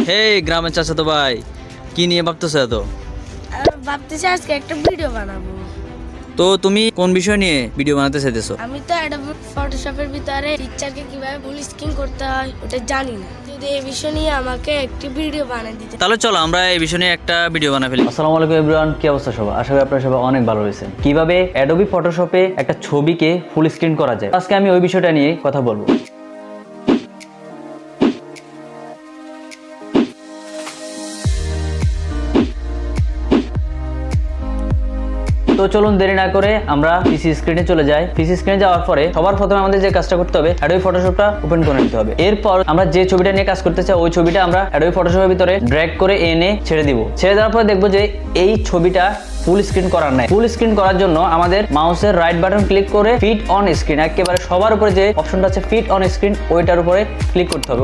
হে গ্রামের চাচাতো ভাই, কি নিয়ে ভাবতেছো এত? ভাবতেছি আজকে একটা ভিডিও বানাবো। তো তুমি কোন বিষয় নিয়ে ভিডিও বানাতে চাইতেছো? আমি তো অ্যাডোবি ফটোশপের ভিতরে পিকচারকে কিভাবে ফুল স্ক্রিন করতে হয় ওটা জানি না। যদি এই বিষয় নিয়ে আমাকে একটি ভিডিও বানিয়ে দিতে। তাহলে চলো আমরা এই বিষয় নিয়ে একটা ভিডিও বানাই ফেলি। আসসালামু আলাইকুম এভরিওয়ান, কি অবস্থা সবার? আশা করি আপনারা সবাই অনেক ভালো রয়েছেন। কিভাবে অ্যাডোবি ফটোশপে একটা ছবিকে ফুল স্ক্রিন করা যায়, আজকে আমি ওই বিষয়টা নিয়ে কথা বলবো। তো চলুন দেরি না করে আমরা পিসি স্ক্রিনে চলে যাই। পিসি স্ক্রিনে যাওয়ার পরে সবার প্রথমে আমাদের যে কাজটা করতে হবে, অ্যাডোবি ফটোশপটা ওপেন করে নিতে হবে। এরপর আমরা যে ছবিটা নিয়ে কাজ করতে চাই ওই ছবিটা আমরা অ্যাডোবি ফটোশপের ভিতরে ড্র্যাগ করে এনে ছেড়ে দিব। ছেড়ে দেওয়ার পরে দেখবো যে এই ছবিটা ফুল স্ক্রিন করার নাই। ফুল স্ক্রিন করার জন্য আমাদের মাউসের রাইট বাটন ক্লিক করে ফিট অন স্ক্রিন, একেবারে সবার উপরে যে অপশনটা আছে ফিট অন স্ক্রিন, ওইটার উপরে ক্লিক করতে হবে।